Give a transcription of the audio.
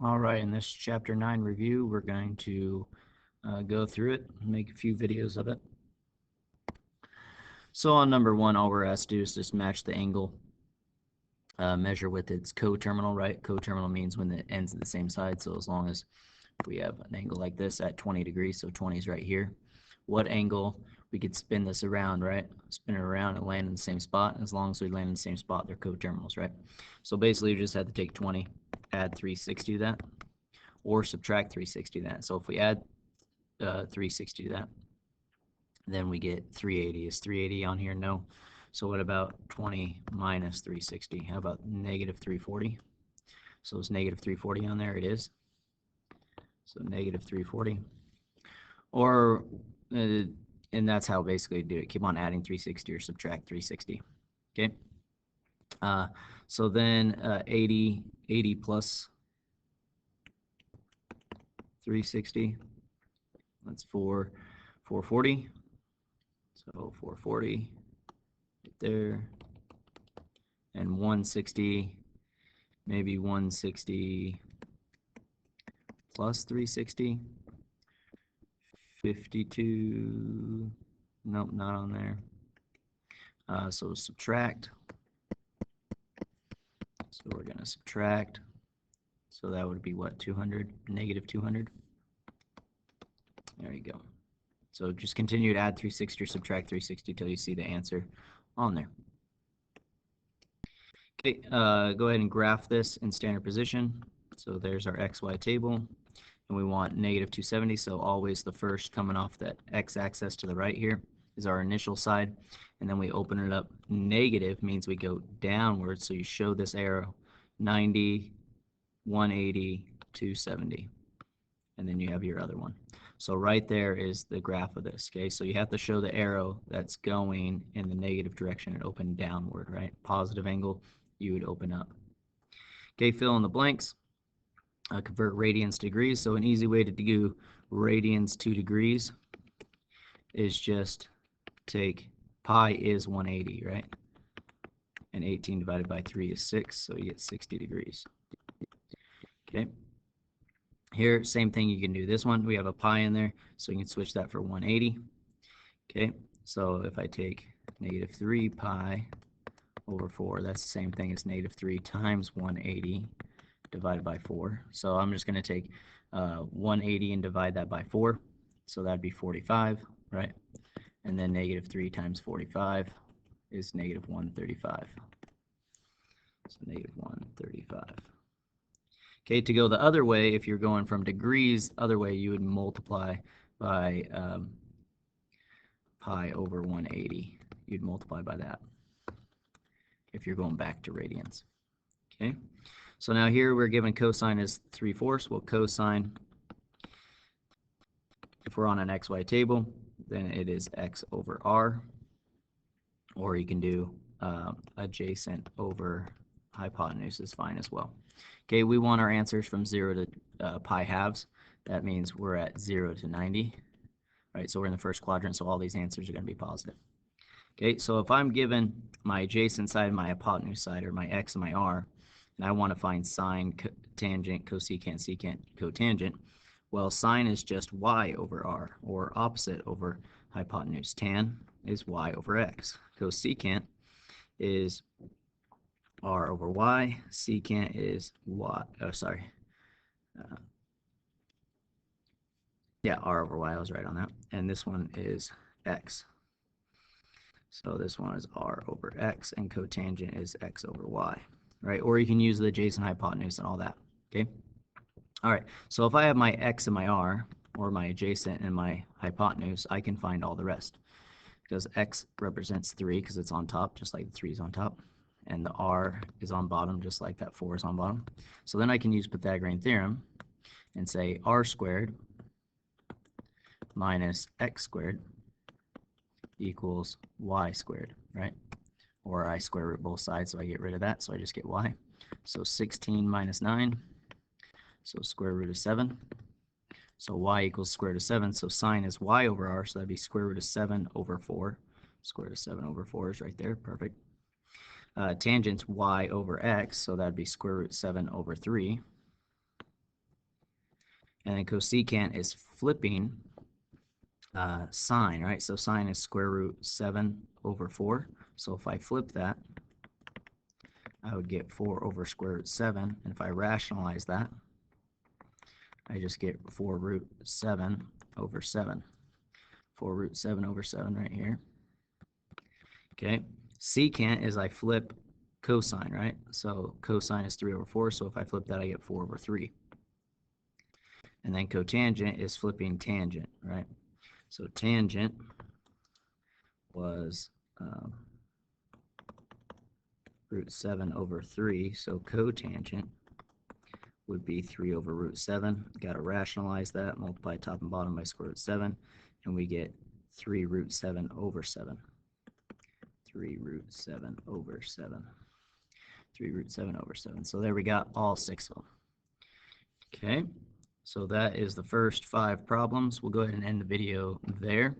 All right, in this Chapter 9 review, we're going to go through it, make a few videos of it. So on number 1, all we're asked to do is just match the angle, measure with its coterminal, right? Coterminal means when the ends at the same side, so as long as we have an angle like this at 20 degrees, so 20 is right here. What angle, we could spin this around, right? Spin it around and land in the same spot. As long as we land in the same spot, they're coterminals, right? So basically, you just have to take 20, add 360 to that, or subtract 360 to that. So if we add 360 to that, then we get 380. Is 380 on here? No. So what about 20 minus 360? How about negative 340? So is negative 340 on there? It is. So negative 340. Or, and that's how basically do it. Keep on adding 360 or subtract 360. Okay. So then 80 plus 360. That's 440. So 440 right there. And 160, maybe 160 plus 360. 52. Nope, not on there. So subtract. So we're going to subtract. So that would be what, 200? Negative 200. There you go. So just continue to add 360 or subtract 360 till you see the answer on there. Okay, go ahead and graph this in standard position. So there's our XY table, and we want negative 270. So always the first coming off that x-axis to the right here is our initial side, and then we open it up. Negative means we go downward, so you show this arrow 90, 180, 270, and then you have your other one. So right there is the graph of this, okay? So you have to show the arrow that's going in the negative direction and open downward, right? Positive angle, you would open up. Okay, fill in the blanks. Convert radians to degrees. So an easy way to do radians to degrees is just take pi is 180, right? And 18 divided by 3 is 6, so you get 60 degrees. Okay. Here, same thing, you can do this one. We have a pi in there, so you can switch that for 180. Okay, so if I take negative 3 pi over 4, that's the same thing as negative 3 times 180 divided by 4. So I'm just going to take 180 and divide that by 4. So that'd be 45, right? And then negative 3 times 45 is negative 135. So negative 135. Okay, to go the other way, if you're going from degrees other way, you would multiply by pi over 180. You'd multiply by that if you're going back to radians. Okay, so now here we're given cosine is 3/4. Well, cosine, if we're on an XY table, then it is x over r. Or you can do adjacent over hypotenuse is fine as well. Okay, we want our answers from 0 to pi halves. That means we're at 0 to 90. Right, so we're in the first quadrant, so all these answers are going to be positive. Okay, so if I'm given my adjacent side, my hypotenuse side, or my x and my r, and I want to find sine, tangent, cosecant, secant, cotangent, well, sine is just y over r, or opposite over hypotenuse. Tan is y over x. Cosecant is r over y. Secant is y. Oh, sorry. Yeah, r over y. I was right on that. And this one is x. So this one is r over x, and cotangent is x over y, right? Or you can use the adjacent hypotenuse and all that, okay? All right, so if I have my x and my r, or my adjacent and my hypotenuse, I can find all the rest. Because x represents 3 because it's on top, just like the 3 is on top. And the r is on bottom, just like that 4 is on bottom. So then I can use Pythagorean theorem and say r squared minus x squared equals y squared, right? Or I square root both sides, so I get rid of that, so I just get y. So 16 minus 9, so square root of 7. So y equals square root of 7, so sine is y over r, so that'd be square root of 7 over 4. Square root of 7 over 4 is right there, perfect. Tangent's y over x, so that'd be square root 7 over 3. And then cosecant is flipping sine, right? So sine is square root 7 over 4. So if I flip that, I would get 4 over square root 7. And if I rationalize that, I just get 4 root 7 over 7. 4 root 7 over 7 right here. Okay. Secant is I flip cosine, right? So cosine is 3 over 4. So if I flip that, I get 4 over 3. And then cotangent is flipping tangent, right? So tangent was root 7 over 3. So cotangent would be 3 over root 7. Got to rationalize that, multiply top and bottom by square root 7, and we get 3 root 7 over 7. 3 root 7 over 7. 3 root 7 over 7. So there we got all 6 of them. Okay, so that is the first 5 problems. We'll go ahead and end the video there.